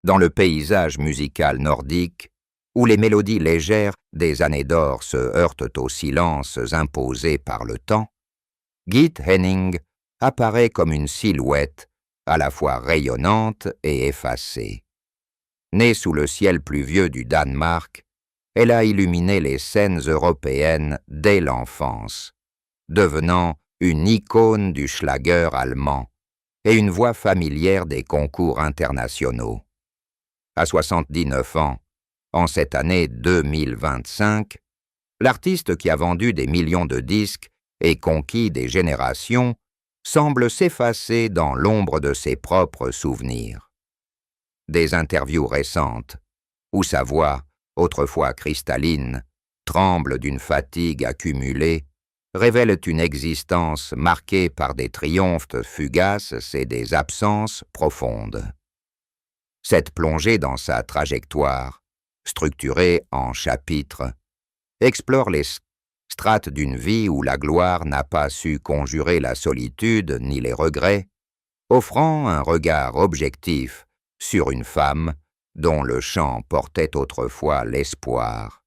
dans le paysage musical nordique, où les mélodies légères des années d'or se heurtent aux silences imposés par le temps, Gitte Henning apparaît comme une silhouette à la fois rayonnante et effacée. Née sous le ciel pluvieux du Danemark, elle a illuminé les scènes européennes dès l'enfance, devenant une icône du schlager allemand et une voix familière des concours internationaux. À 79 ans, en cette année 2025, l'artiste qui a vendu des millions de disques et conquis des générations semble s'effacer dans l'ombre de ses propres souvenirs. Des interviews récentes, où sa voix, autrefois cristalline, tremble d'une fatigue accumulée, révèlent une existence marquée par des triomphes fugaces et des absences profondes. Cette plongée dans sa trajectoire, structurée en chapitres, explore les strates d'une vie où la gloire n'a pas su conjurer la solitude ni les regrets, offrant un regard objectif sur une femme dont le chant portait autrefois l'espoir,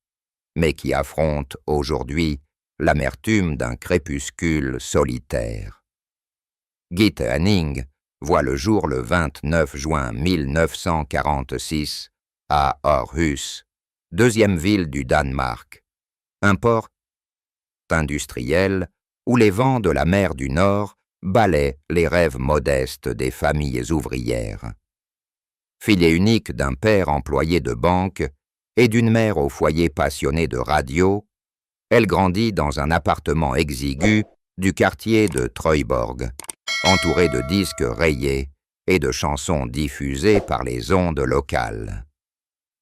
mais qui affronte aujourd'hui l'amertume d'un crépuscule solitaire. Gitte Henning voit le jour le 29 juin 1946 à Aarhus, deuxième ville du Danemark, un port industriel où les vents de la mer du Nord balaient les rêves modestes des familles ouvrières. Fille unique d'un père employé de banque et d'une mère au foyer passionné de radio, elle grandit dans un appartement exigu du quartier de Trøjborg, entouré de disques rayés et de chansons diffusées par les ondes locales.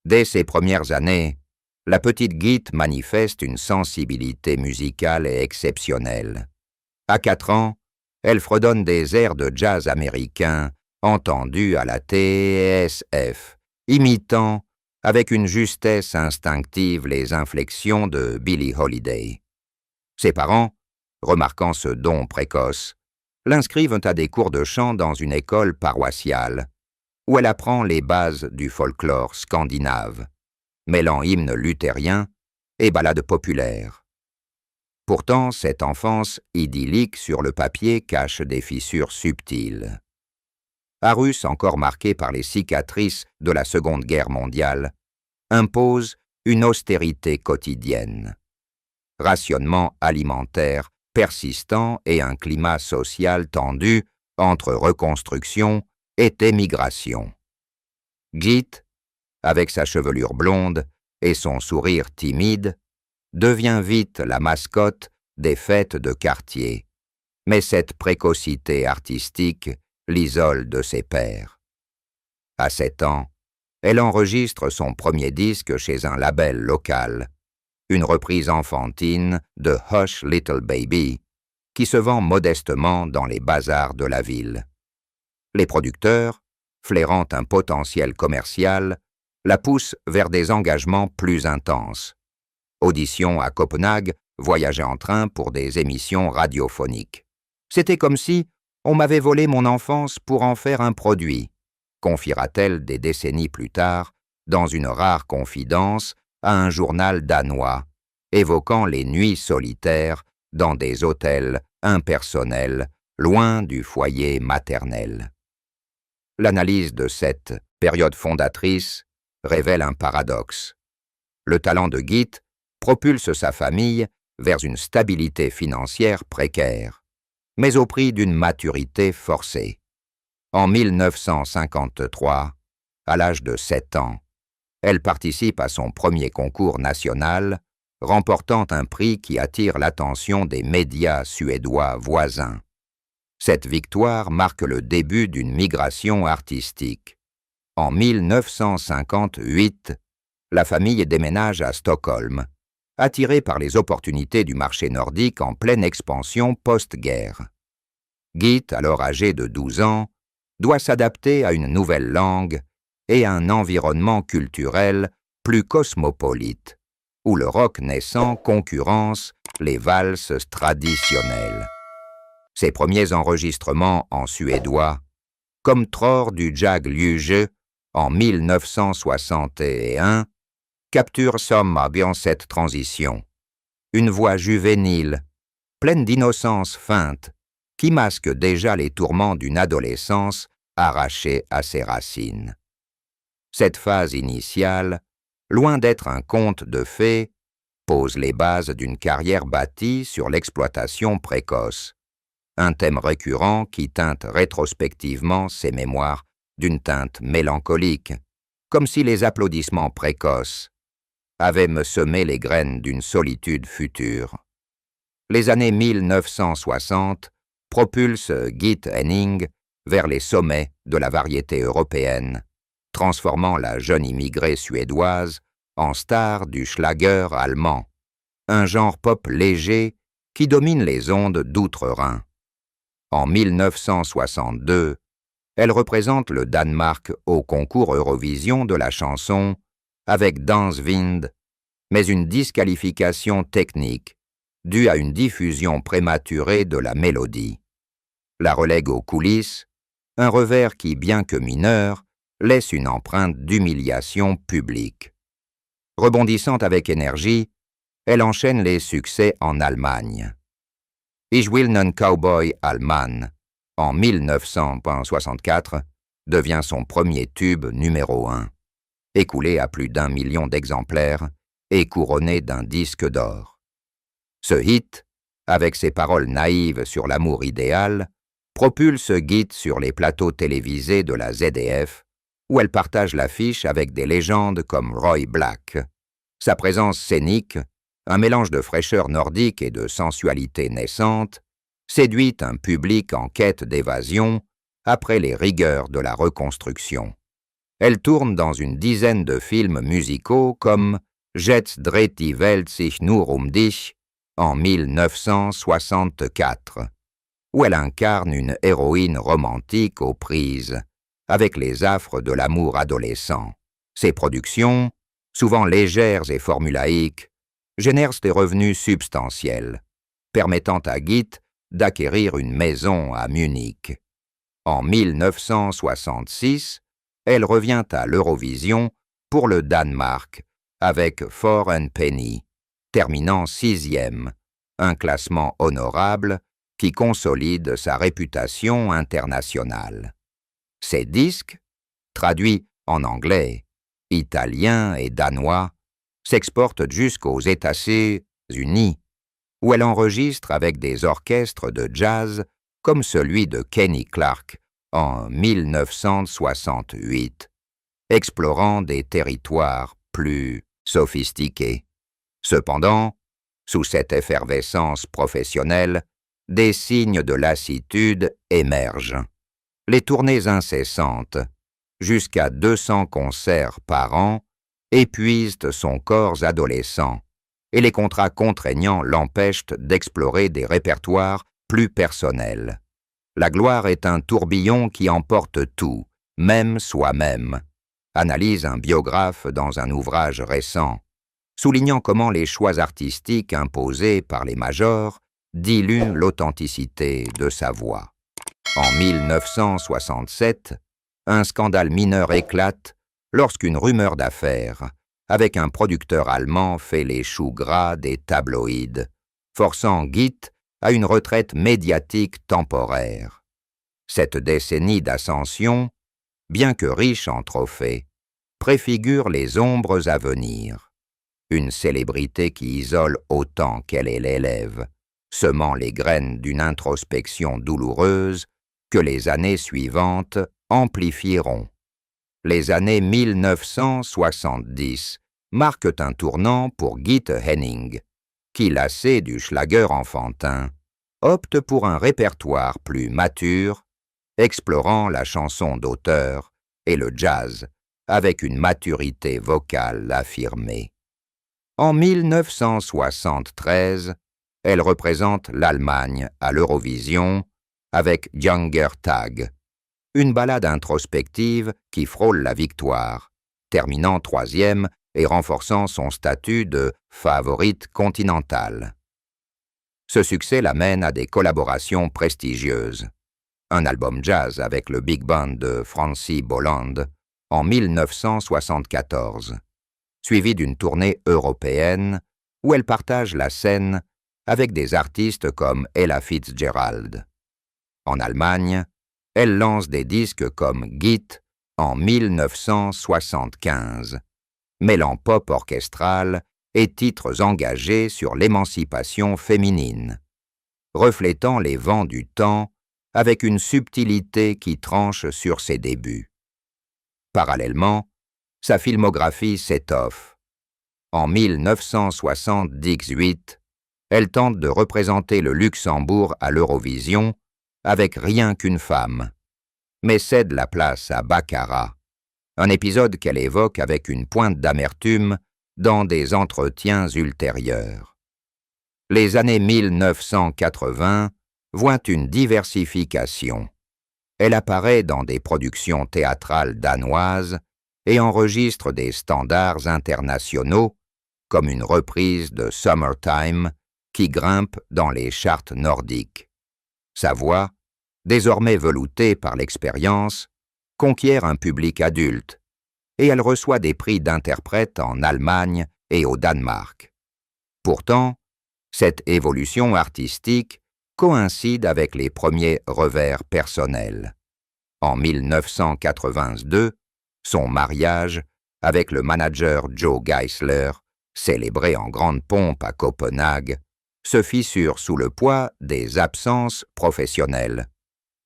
Dès ses premières années, la petite Gitte manifeste une sensibilité musicale et exceptionnelle. À 4 ans, elle fredonne des airs de jazz américain entendus à la TSF, imitant avec une justesse instinctive les inflexions de Billie Holiday. Ses parents, remarquant ce don précoce, l'inscrivent à des cours de chant dans une école paroissiale, où elle apprend les bases du folklore scandinave, mêlant hymnes luthériens et ballades populaires. Pourtant, cette enfance idyllique sur le papier cache des fissures subtiles. Aarhus, encore marqué par les cicatrices de la Seconde Guerre mondiale, impose une austérité quotidienne. Rationnement alimentaire persistant et un climat social tendu entre reconstruction et émigration. Gitte, avec sa chevelure blonde et son sourire timide, devient vite la mascotte des fêtes de quartier, mais cette précocité artistique l'isole de ses pairs. À 7 ans, elle enregistre son premier disque chez un label local, une reprise enfantine de Hush Little Baby, qui se vend modestement dans les bazars de la ville. Les producteurs, flairant un potentiel commercial, la poussent vers des engagements plus intenses. Auditions à Copenhague, voyager en train pour des émissions radiophoniques. C'était comme si on m'avait volé mon enfance pour en faire un produit, confiera-t-elle des décennies plus tard, dans une rare confidence à un journal danois, évoquant les nuits solitaires dans des hôtels impersonnels, loin du foyer maternel. L'analyse de cette période fondatrice révèle un paradoxe. Le talent de Gitte propulse sa famille vers une stabilité financière précaire, mais au prix d'une maturité forcée. En 1953, à l'âge de 7 ans, elle participe à son premier concours national, remportant un prix qui attire l'attention des médias suédois voisins. Cette victoire marque le début d'une migration artistique. En 1958, la famille déménage à Stockholm, attirée par les opportunités du marché nordique en pleine expansion post-guerre. Gitte, alors âgée de 12 ans, doit s'adapter à une nouvelle langue et à un environnement culturel plus cosmopolite, où le rock naissant concurrence les valses traditionnelles. Ses premiers enregistrements en suédois, comme Tror du jag Lyge en 1961, capture somma bien cette transition. Une voix juvénile, pleine d'innocence feinte, qui masque déjà les tourments d'une adolescence arrachée à ses racines. Cette phase initiale, loin d'être un conte de fées, pose les bases d'une carrière bâtie sur l'exploitation précoce, un thème récurrent qui teinte rétrospectivement ses mémoires d'une teinte mélancolique, comme si les applaudissements précoces avaient me semé les graines d'une solitude future. Les années 1960 propulsent Git Henning vers les sommets de la variété européenne, transformant la jeune immigrée suédoise en star du schlager allemand, un genre pop léger qui domine les ondes d'outre-Rhin. En 1962, elle représente le Danemark au concours Eurovision de la chanson avec Dansvind, mais une disqualification technique due à une diffusion prématurée de la mélodie. La relègue aux coulisses, un revers qui, bien que mineur, laisse une empreinte d'humiliation publique. Rebondissant avec énergie, elle enchaîne les succès en Allemagne. Ich will nen Cowboy allemand, en 1964, devient son premier tube numéro 1, écoulé à plus d'1 million d'exemplaires et couronné d'un disque d'or. Ce hit, avec ses paroles naïves sur l'amour idéal, propulse Git sur les plateaux télévisés de la ZDF, où elle partage l'affiche avec des légendes comme Roy Black. Sa présence scénique, un mélange de fraîcheur nordique et de sensualité naissante, séduit un public en quête d'évasion après les rigueurs de la reconstruction. Elle tourne dans une dizaine de films musicaux comme Jetzt dreht die Welt sich nur um dich en 1964, où elle incarne une héroïne romantique aux prises avec les affres de l'amour adolescent. Ses productions, souvent légères et formulaïques, génèrent des revenus substantiels, permettant à Git d'acquérir une maison à Munich. En 1966, elle revient à l'Eurovision pour le Danemark avec For and Penny, terminant 6e, un classement honorable qui consolide sa réputation internationale. Ses disques, traduits en anglais, italien et danois, s'exportent jusqu'aux États-Unis, où elle enregistre avec des orchestres de jazz comme celui de Kenny Clarke en 1968, explorant des territoires plus sophistiqués. Cependant, sous cette effervescence professionnelle, des signes de lassitude émergent. Les tournées incessantes, jusqu'à 200 concerts par an, épuisent son corps adolescent, et les contrats contraignants l'empêchent d'explorer des répertoires plus personnels. La gloire est un tourbillon qui emporte tout, même soi-même, analyse un biographe dans un ouvrage récent, soulignant comment les choix artistiques imposés par les majors diluent l'authenticité de sa voix. En 1967, un scandale mineur éclate lorsqu'une rumeur d'affaires avec un producteur allemand fait les choux gras des tabloïds, forçant Git à une retraite médiatique temporaire. Cette décennie d'ascension, bien que riche en trophées, préfigure les ombres à venir. Une célébrité qui isole autant qu'elle est l'élève, semant les graines d'une introspection douloureuse que les années suivantes amplifieront. Les années 1970 marquent un tournant pour Git Henning, qui, lassé du schlager enfantin, opte pour un répertoire plus mature, explorant la chanson d'auteur et le jazz avec une maturité vocale affirmée. En 1973, elle représente l'Allemagne à l'Eurovision avec Younger Tag, une ballade introspective qui frôle la victoire, terminant 3e et renforçant son statut de favorite continentale. Ce succès l'amène à des collaborations prestigieuses. Un album jazz avec le big band de Francis Bolland en 1974, suivie d'une tournée européenne où elle partage la scène avec des artistes comme Ella Fitzgerald. En Allemagne, elle lance des disques comme Git en 1975, mêlant pop orchestral et titres engagés sur l'émancipation féminine, reflétant les vents du temps avec une subtilité qui tranche sur ses débuts. Parallèlement, sa filmographie s'étoffe. En 1978, elle tente de représenter le Luxembourg à l'Eurovision avec Rien qu'une femme, mais cède la place à Baccara, un épisode qu'elle évoque avec une pointe d'amertume dans des entretiens ultérieurs. Les années 1980 voient une diversification. Elle apparaît dans des productions théâtrales danoises et enregistre des standards internationaux, comme une reprise de Summertime qui grimpe dans les charts nordiques. Sa voix, désormais veloutée par l'expérience, conquiert un public adulte, et elle reçoit des prix d'interprète en Allemagne et au Danemark. Pourtant, cette évolution artistique coïncide avec les premiers revers personnels. En 1982, son mariage avec le manager Joe Geisler, célébré en grande pompe à Copenhague, se fissure sous le poids des absences professionnelles.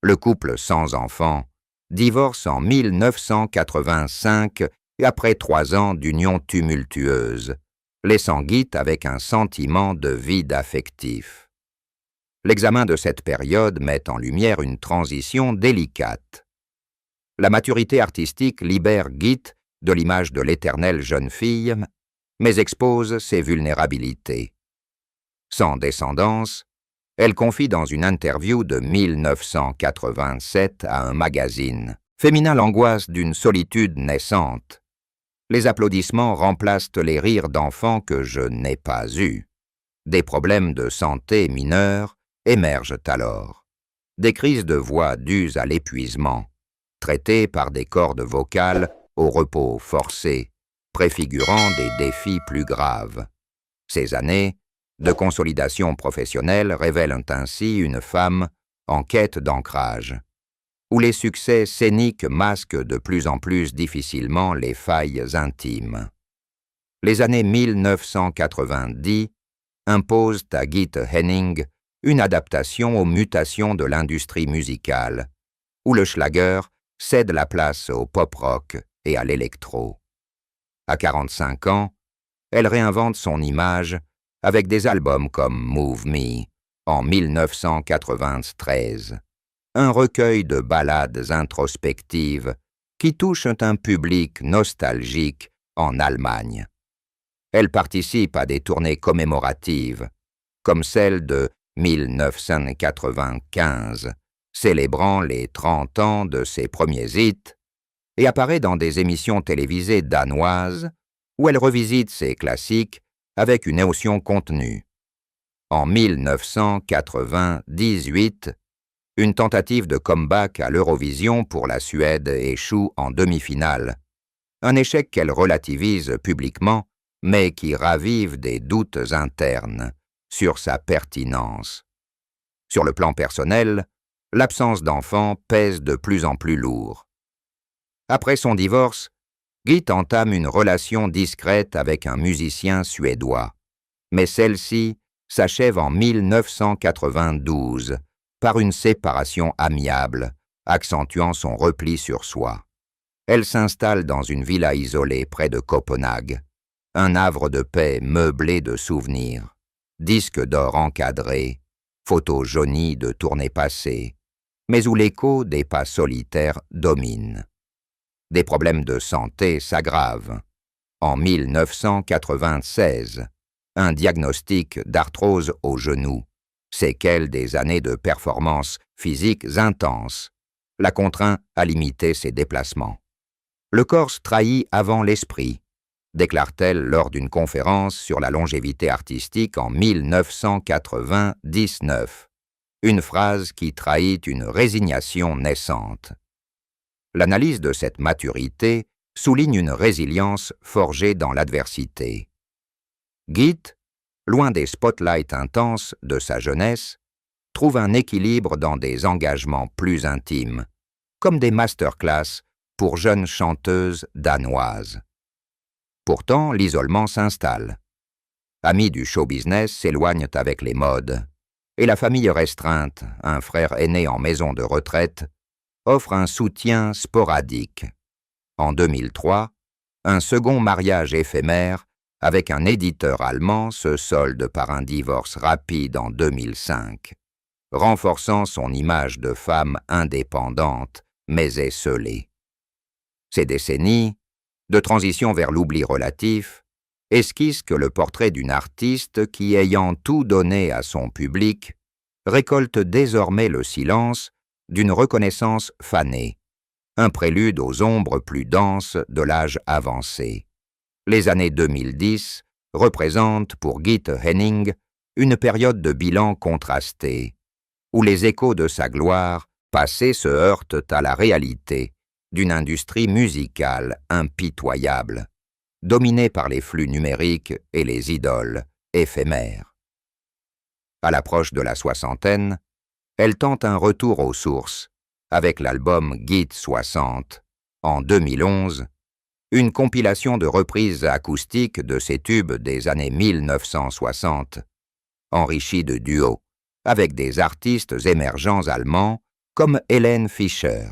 Le couple sans enfant divorce en 1985 après 3 ans d'union tumultueuse, laissant Git avec un sentiment de vide affectif. L'examen de cette période met en lumière une transition délicate. La maturité artistique libère Git de l'image de l'éternelle jeune fille, mais expose ses vulnérabilités. Sans descendance, elle confie dans une interview de 1987 à un magazine « Féminin l'angoisse d'une solitude naissante. Les applaudissements remplacent les rires d'enfants que je n'ai pas eus. Des problèmes de santé mineurs émergent alors. Des crises de voix dues à l'épuisement, traitées par des cordes vocales au repos forcé, préfigurant des défis plus graves. Ces années de consolidation professionnelle révèlent ainsi une femme en quête d'ancrage, où les succès scéniques masquent de plus en plus difficilement les failles intimes. Les années 1990 imposent à Git Henning une adaptation aux mutations de l'industrie musicale, où le schlager cède la place au pop-rock et à l'électro. À 45 ans, elle réinvente son image avec des albums comme Move Me en 1993, un recueil de ballades introspectives qui touchent un public nostalgique en Allemagne. Elle participe à des tournées commémoratives, comme celle de 1995, célébrant les 30 ans de ses premiers hits, et apparaît dans des émissions télévisées danoises où elle revisite ses classiques avec une émotion contenue. En 1998, une tentative de comeback à l'Eurovision pour la Suède échoue en demi-finale, un échec qu'elle relativise publiquement, mais qui ravive des doutes internes sur sa pertinence. Sur le plan personnel, l'absence d'enfant pèse de plus en plus lourd. Après son divorce, Git entame une relation discrète avec un musicien suédois, mais celle-ci s'achève en 1992 par une séparation amiable, accentuant son repli sur soi. Elle s'installe dans une villa isolée près de Copenhague, un havre de paix meublé de souvenirs, disques d'or encadrés, photos jaunies de tournées passées, mais où l'écho des pas solitaires domine. Des problèmes de santé s'aggravent. En 1996, un diagnostic d'arthrose au genou, séquelle des années de performances physiques intenses, la contraint à limiter ses déplacements. Le corps se trahit avant l'esprit, déclare-t-elle lors d'une conférence sur la longévité artistique en 1999, une phrase qui trahit une résignation naissante. L'analyse de cette maturité souligne une résilience forgée dans l'adversité. Git, loin des spotlights intenses de sa jeunesse, trouve un équilibre dans des engagements plus intimes, comme des masterclass pour jeunes chanteuses danoises. Pourtant, l'isolement s'installe. Amis du show business s'éloignent avec les modes, et la famille restreinte, un frère aîné en maison de retraite, offre un soutien sporadique. En 2003, un second mariage éphémère avec un éditeur allemand se solde par un divorce rapide en 2005, renforçant son image de femme indépendante mais esseulée. Ces décennies, de transition vers l'oubli relatif, esquissent que le portrait d'une artiste qui, ayant tout donné à son public, récolte désormais le silence d'une reconnaissance fanée, un prélude aux ombres plus denses de l'âge avancé. Les années 2010 représentent pour Git Henning une période de bilan contrasté, où les échos de sa gloire passée se heurtent à la réalité d'une industrie musicale impitoyable, dominée par les flux numériques et les idoles éphémères. À l'approche de la soixantaine, elle tente un retour aux sources avec l'album Git 60, en 2011, une compilation de reprises acoustiques de ses tubes des années 1960, enrichie de duos avec des artistes émergents allemands comme Helene Fischer.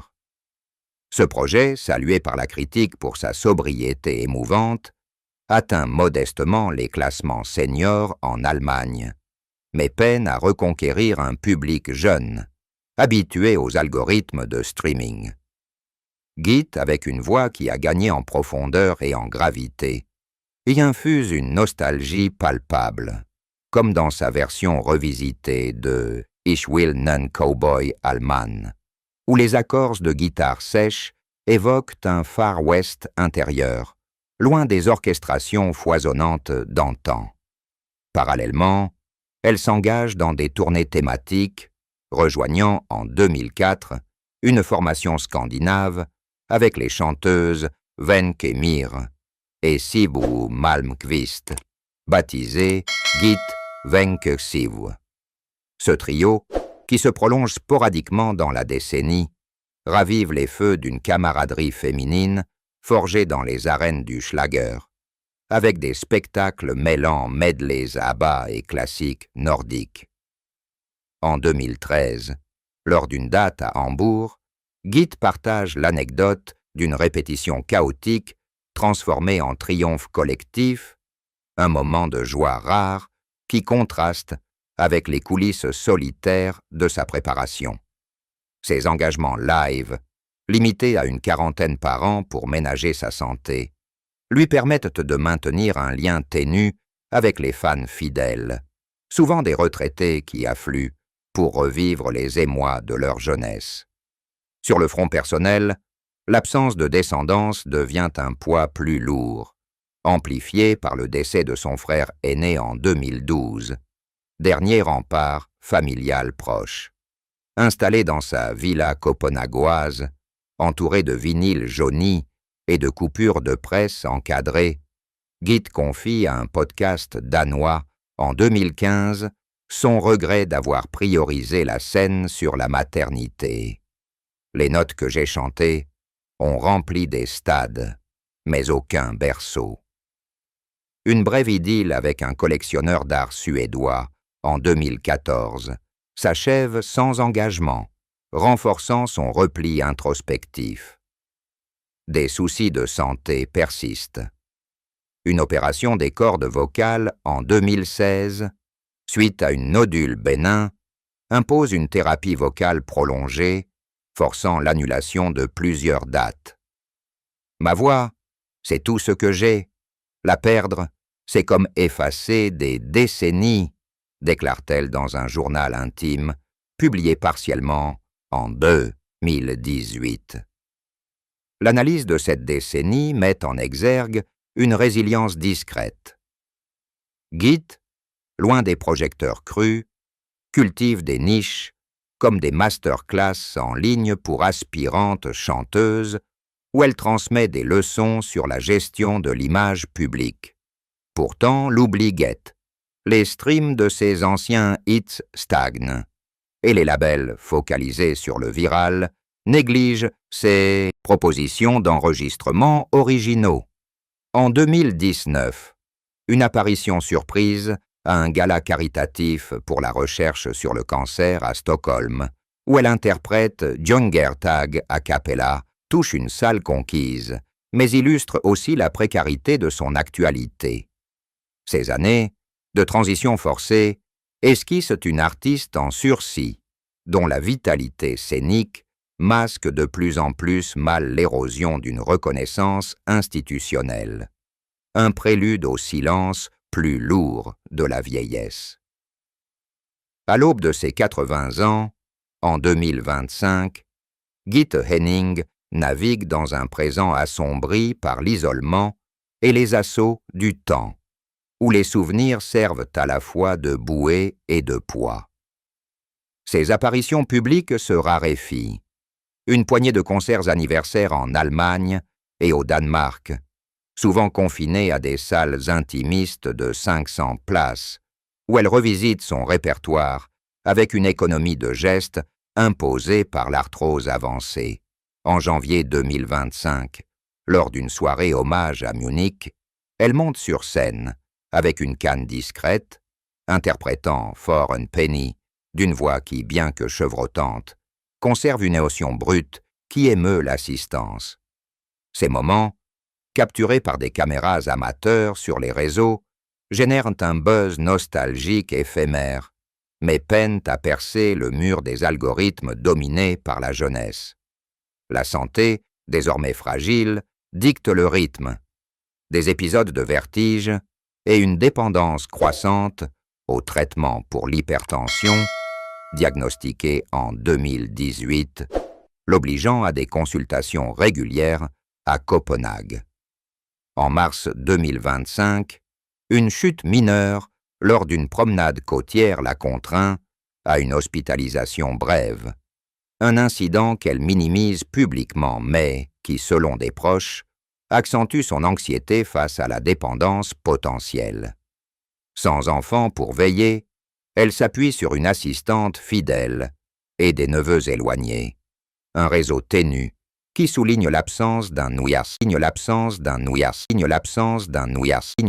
Ce projet, salué par la critique pour sa sobriété émouvante, atteint modestement les classements seniors en Allemagne, mais peine à reconquérir un public jeune, habitué aux algorithmes de streaming. Git, avec une voix qui a gagné en profondeur et en gravité, y infuse une nostalgie palpable, comme dans sa version revisitée de Ich will nen Cowboy Allmann, où les accords de guitare sèche évoquent un Far West intérieur, loin des orchestrations foisonnantes d'antan. Parallèlement, elle s'engage dans des tournées thématiques, rejoignant en 2004 une formation scandinave avec les chanteuses Wenche Mir et Sivu Malmkvist, baptisé Git Wenche Sivu. Ce trio, qui se prolonge sporadiquement dans la décennie, ravive les feux d'une camaraderie féminine forgée dans les arènes du Schlager, avec des spectacles mêlant medleys ABBA et classiques nordiques. En 2013, lors d'une date à Hambourg, Git partage l'anecdote d'une répétition chaotique transformée en triomphe collectif, un moment de joie rare qui contraste avec les coulisses solitaires de sa préparation. Ses engagements live, limités à une quarantaine par an pour ménager sa santé, lui permettent de maintenir un lien ténu avec les fans fidèles, souvent des retraités qui affluent pour revivre les émois de leur jeunesse. Sur le front personnel, l'absence de descendance devient un poids plus lourd, amplifié par le décès de son frère aîné en 2012, dernier rempart familial proche. Installé dans sa villa copenhagoise, entouré de vinyles jaunis et de coupures de presse encadrées, Git confie à un podcast danois en 2015 son regret d'avoir priorisé la scène sur la maternité. Les notes que j'ai chantées ont rempli des stades, mais aucun berceau. Une brève idylle avec un collectionneur d'art suédois en 2014 s'achève sans engagement, renforçant son repli introspectif. Des soucis de santé persistent. Une opération des cordes vocales en 2016, suite à une nodule bénin, impose une thérapie vocale prolongée, forçant l'annulation de plusieurs dates. Ma voix, c'est tout ce que j'ai. La perdre, c'est comme effacer des décennies, déclare-t-elle dans un journal intime, publié partiellement en 2018. L'analyse de cette décennie met en exergue une résilience discrète. Git, loin des projecteurs crus, cultive des niches comme des masterclass en ligne pour aspirantes chanteuses où elle transmet des leçons sur la gestion de l'image publique. Pourtant, l'oubli guette. Les streams de ses anciens hits stagnent, et les labels focalisés sur le viral négligent ses propositions d'enregistrement originaux. En 2019, une apparition surprise à un gala caritatif pour la recherche sur le cancer à Stockholm, où elle interprète Djungertag a cappella, touche une salle conquise, mais illustre aussi la précarité de son actualité. Ces années de transition forcée esquissent une artiste en sursis, dont la vitalité scénique masque de plus en plus mal l'érosion d'une reconnaissance institutionnelle. Un prélude au silence plus lourd de la vieillesse. À l'aube de ses 80 ans, en 2025, Gitte Henning navigue dans un présent assombri par l'isolement et les assauts du temps, où les souvenirs servent à la fois de bouée et de poids. Ses apparitions publiques se raréfient. Une poignée de concerts anniversaires en Allemagne et au Danemark, souvent confinée à des salles intimistes de 500 places, où elle revisite son répertoire avec une économie de gestes imposée par l'arthrose avancée. En janvier 2025, lors d'une soirée hommage à Munich, elle monte sur scène avec une canne discrète, interprétant For a Penny d'une voix qui, bien que chevrotante, conserve une émotion brute qui émeut l'assistance. Ces moments, capturés par des caméras amateurs sur les réseaux, génèrent un buzz nostalgique éphémère, mais peinent à percer le mur des algorithmes dominés par la jeunesse. La santé, désormais fragile, dicte le rythme. Des épisodes de vertige et une dépendance croissante au traitement pour l'hypertension, diagnostiqué en 2018, l'obligeant à des consultations régulières à Copenhague. En mars 2025, une chute mineure lors d'une promenade côtière la contraint à une hospitalisation brève. Un incident qu'elle minimise publiquement, mais qui, selon des proches, accentue son anxiété face à la dépendance potentielle. Sans enfant pour veiller, elle s'appuie sur une assistante fidèle et des neveux éloignés. Un réseau ténu qui souligne l'absence d'un nouillard.